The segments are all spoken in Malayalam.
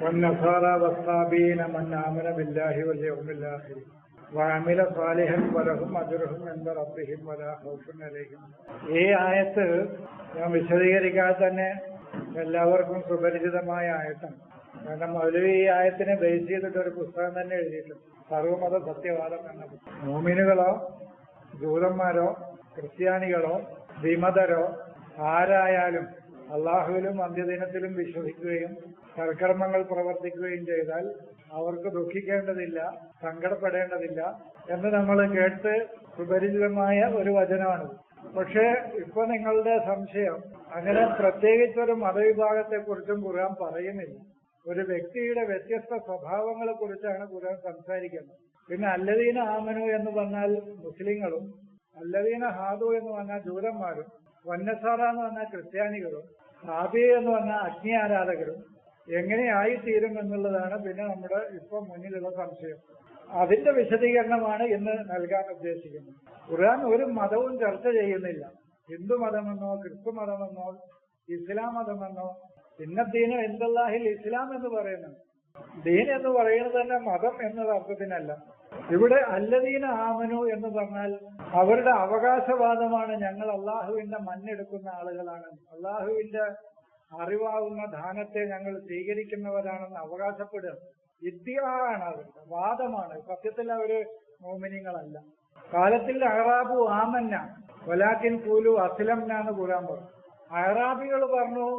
والنصارى والصابين من آمن بالله واليوم الآخر وعمل صالحا فلهم أجرهم عند ربهم ولا خوف عليهم. ഈ ആയത്ത് ഞാൻ വിശദീകരിക്കാതെ തന്നെ എല്ലാവർക്കും സുപരിചിതമായ ആയത്താണ്. കാരണം മൗലവി ഈ ആയത്തിനെ ബേസ് ചെയ്തിട്ട് ഒരു പുസ്തകം തന്നെ എഴുതിയിട്ടുണ്ട്, സർവമത സത്യവാദം എന്നത്. മോമിനുകളോ ജൂതന്മാരോ ക്രിസ്ത്യാനികളോ വിമതരോ ആരായാലും അള്ളാഹുവിലും അന്ത്യദിനത്തിലും വിശ്വസിക്കുകയും സൽക്കർമ്മങ്ങൾ പ്രവർത്തിക്കുകയും ചെയ്താൽ അവർക്ക് ദുഃഖിക്കേണ്ടതില്ല, സങ്കടപ്പെടേണ്ടതില്ല എന്ന് നമ്മൾ കേട്ട് സുപരിചിതമായ ഒരു വചനമാണ്. പക്ഷേ ഇപ്പൊ നിങ്ങളുടെ സംശയം, അങ്ങനെ പ്രത്യേകിച്ചൊരു മതവിഭാഗത്തെക്കുറിച്ചും ഖുർആൻ പറയുന്നില്ല. ഒരു വ്യക്തിയുടെ വ്യത്യസ്ത സ്വഭാവങ്ങളെ കുറിച്ചാണ് ഖുർആൻ സംസാരിക്കുന്നത്. പിന്നെ അല്ലദീന ആമനു എന്ന് പറഞ്ഞാൽ മുസ്ലിങ്ങളും, അല്ലദീന ഹാദു എന്ന് പറഞ്ഞാൽ ജൂതന്മാരും, വന്നസാറ എന്ന് പറഞ്ഞാൽ ക്രിസ്ത്യാനികളും, സാബി എന്ന് പറഞ്ഞാൽ അഗ്നി ആരാധകരും എങ്ങനെയായിത്തീരും എന്നുള്ളതാണ് പിന്നെ നമ്മുടെ ഇപ്പൊ മുന്നിലുള്ള സംശയം. അതിന്റെ വിശദീകരണമാണ് ഇന്ന് നൽകാൻ ഉദ്ദേശിക്കുന്നത്. ഖുർആൻ ഒരു മതവും ചർച്ച ചെയ്യുന്നില്ല. ഹിന്ദു മതമെന്നോ ക്രിസ്തു മതമെന്നോ ഇസ്ലാം മതമെന്നോ. ഇന്നദ്ദീന ഇൻദല്ലാഹിൽ ഇസ്ലാം എന്ന് പറയുന്നത്, ദീൻ എന്ന് പറയുന്നത് തന്നെ മതം എന്നുള്ള അർത്ഥത്തിനല്ല. ഇവിടെ അല്ലദീന ആമനു എന്ന് പറഞ്ഞാൽ അവരുടെ അവകാശവാദമാണ്. ഞങ്ങൾ അള്ളാഹുവിന്റെ മണ്ണെടുക്കുന്ന ആളുകളാണ്, അള്ളാഹുവിന്റെ അറിവാകുന്ന ദാനത്തെ ഞങ്ങൾ സ്വീകരിക്കുന്നവരാണെന്ന് അവകാശപ്പെടുക. ഇദ്ദിആണ്, അവരുടെ വാദമാണ്. സത്യത്തിൽ അവര് മോമിനിങ്ങളല്ല. കാലത്തിൽ അഹ്റാബു ആമന്ന വലാക്കിൻ കൂലു അസ്ലംന എന്ന് ഖുർആൻ പറഞ്ഞു. അഹ്റാബികൾ പറഞ്ഞു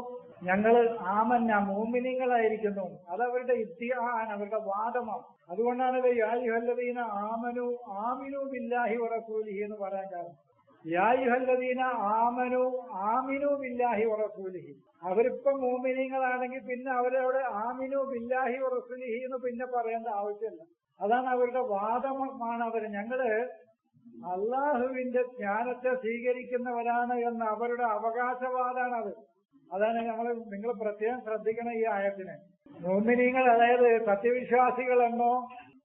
ഞങ്ങള് ആമന്ന മോമിനിങ്ങളായിരിക്കുന്നു. അതവരുടെ ഇദ്ദിആണ്, അവരുടെ വാദമാണ്. അതുകൊണ്ടാണ് യാ അയ്യുഹല്ലദീന ആമനു ആമിനു ബില്ലാഹി വറസൂലിഹി എന്ന് പറയാൻ കാരണം. യാ അയ്യുഹല്ലദീന ആമനു ആമിനു ബില്ലാഹി വറസൂലിഹി. അവരിപ്പം മോമിനിങ്ങളാണെങ്കിൽ പിന്നെ അവരവിടെ ആമിനു ബില്ലാഹി വറസൂലിഹി എന്ന് പിന്നെ പറയേണ്ട ആവശ്യമില്ല. അതാണ് അവരുടെ വാദമാണ്. ഞങ്ങള് അള്ളാഹുവിന്റെ ജ്ഞാനത്തെ സ്വീകരിക്കുന്നവരാണ് എന്ന അവരുടെ അവകാശവാദമാണ് അത്. അതാണ് നിങ്ങൾ പ്രത്യേകം ശ്രദ്ധിക്കണം ഈ ആയത്തിനെ. മോമിനീങ്ങൾ, അതായത് സത്യവിശ്വാസികളെന്നോ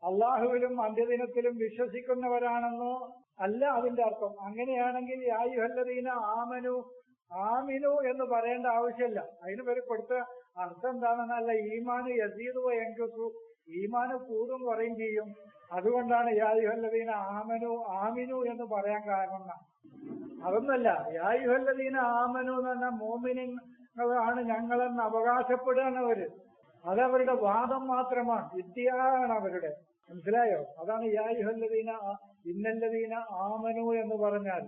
അള്ളാഹുവിലും അന്ത്യദിനത്തിലും വിശ്വസിക്കുന്നവരാണെന്നോ അല്ല അതിന്റെ അർത്ഥം. അങ്ങനെയാണെങ്കിൽ യാ അയ്യുഹല്ലദീന ആമനു ആമിനു എന്ന് പറയേണ്ട ആവശ്യമില്ല. അതിന് പേര് കൊടുത്ത അർത്ഥം എന്താണെന്നല്ല, ഈമാന് യസീദു വയൻകുസു, ഈമാന് കൂടും കുറയും ചെയ്യും. അതുകൊണ്ടാണ് യാ അയ്യുഹല്ലദീന ആമനു ആമിനു എന്ന് പറയാൻ കാരണം. അതൊന്നല്ല, യാ അയ്യുഹല്ലദീന ആമനു എന്ന് പറഞ്ഞാൽ മോമിനിങ്ങളാണ് ഞങ്ങളെന്ന് അവകാശപ്പെടുകയാണ് അവര്. അതവരുടെ വാദം മാത്രമാണ്, വിദ്യയാണ് അവരുടെ. മനസ്സിലായോ? അതാണ് യാ അയ്യുഹല്ലദീന ഇന്നല്ലദീന ആമനു എന്ന് പറഞ്ഞാൽ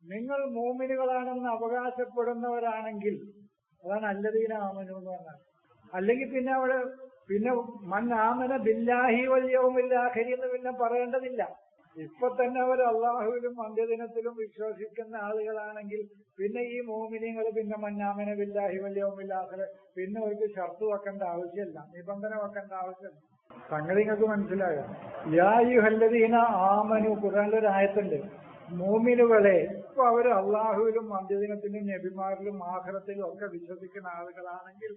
നിങ്ങൾ മോമിനുകളാണെന്ന് അവകാശപ്പെടുന്നവരാണെങ്കിൽ അതാണ് അല്ലദീന ആമനു എന്ന് പറഞ്ഞാൽ. അല്ലെങ്കിൽ പിന്നെ മൻ ആമന ബില്ലാഹി വൽ യൗമിൽ ആഖിർ എന്ന് പിന്നെ പറയേണ്ടതില്ല. ഇപ്പൊ തന്നെ അവർ അള്ളാഹുവിലും അന്ത്യദിനത്തിലും വിശ്വസിക്കുന്ന ആളുകളാണെങ്കിൽ പിന്നെ ഈ മോമിനിങ്ങൾ പിന്നെ മൻ ആമന ബില്ലാഹി വൽ യൗമിൽ ആഖിർ പിന്നെ അവർക്ക് ഷർത്ത് വെക്കേണ്ട ആവശ്യമില്ല, നിബന്ധന വെക്കേണ്ട ആവശ്യമില്ല. സംഗതി നിങ്ങൾക്ക് മനസ്സിലായോ? യാ അയ്യുഹല്ലദീന ആമനു, ഖുർആനിലൊരു ആയത്തുണ്ട്, മോമിനുകളെ. ഇപ്പൊ അവര് അള്ളാഹുവിലും അന്ത്യദിനത്തിലും നബിമാരിലും ആഖിറത്തിലും ഒക്കെ വിശ്വസിക്കുന്ന ആളുകളാണെങ്കിൽ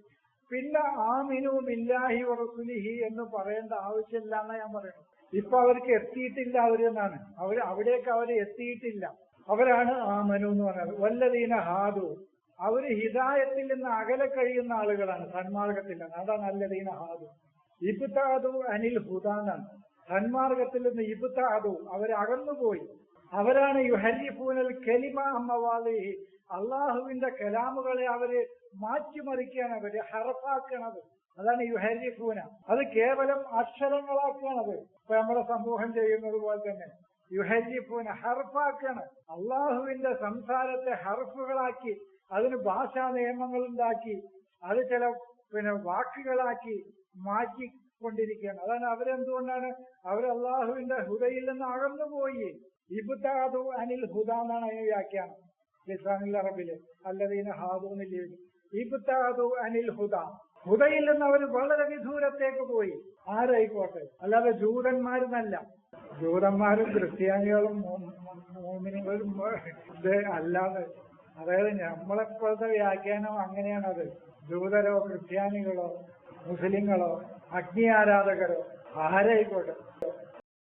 പിന്നെ ആമിനു ബില്ലാഹി വറസൂലിഹി എന്ന് പറയേണ്ട ആവശ്യമില്ല എന്നാ ഞാൻ പറയുന്നത്. ഇപ്പൊ അവർക്ക് എത്തിയിട്ടില്ല അവരെന്നാണ്. അവിടേക്ക് അവർ എത്തിയിട്ടില്ല. അവരാണ് ആമനു എന്ന് പറയുന്നത്. വല്ലദീന ഹാദു, അവര് ഹിദായത്തിൽ നിന്ന് അകലെ കഴിയുന്ന ആളുകളാണ്, സന്മാർഗത്തിൽ നിന്ന്. അതാണ് അല്ലദീന ഹാദു. ഇബ്താദു അനിൽ ഹുദാന്നാണ്. സന്മാർഗത്തിൽ നിന്ന് ഇബ്താദു, അവരകന്നുപോയി. അവരാണ് യുഹരിഫൂനൽ കലിമ അമ്മവാലിഹി, അള്ളാഹുവിന്റെ കലാമുകളെ അവര് മാറ്റിമറിക്കുകയാണ്, അവര് ഹർഫാക്കണത്. അതാണ് യുഹരിഫൂന. അത് കേവലം അക്ഷരങ്ങളാക്കണത്. ഇപ്പൊ നമ്മുടെ സമൂഹം ചെയ്യുന്നത് പോലെ തന്നെ യുഹരിഫൂന, ഹർഫാക്കാണ്. അള്ളാഹുവിന്റെ സംസാരത്തെ ഹർഫുകളാക്കി അതിന് ഭാഷാ നിയമങ്ങൾ ഉണ്ടാക്കി അത് ചില വാക്കുകളാക്കി മാറ്റിക്കൊണ്ടിരിക്കുകയാണ്. അതാണ് അവരെന്തുകൊണ്ടാണ് അവർ അള്ളാഹുവിന്റെ ഹുദയിൽ നിന്ന് അകന്നുപോയി. ഇബ്താദു അനിൽ ഹുദ എന്നാണ് അതിന് വ്യാഖ്യാനം ലിസാനുൽ അറബില്. അല്ലദീന ഹാദു എന്നില്ലേ, ഇബ്താദു അനിൽ ഹുദ, ഹുദയിൽ നിന്ന് അവർ വളരെ വിദൂരത്തേക്ക് പോയി. ആരായിക്കോട്ടെ, അല്ലാതെ ജൂതന്മാരെന്നല്ല. ജൂതന്മാരും ക്രിസ്ത്യാനികളും മോമിനികളും അല്ലാതെ, അതായത് നമ്മളെപ്പോഴത്തെ വ്യാഖ്യാനം അങ്ങനെയാണത്. ജൂതരോ ക്രിസ്ത്യാനികളോ മുസ്ലിങ്ങളോ അഗ്നി ആരാധകരോ ആരായിക്കോട്ടെ,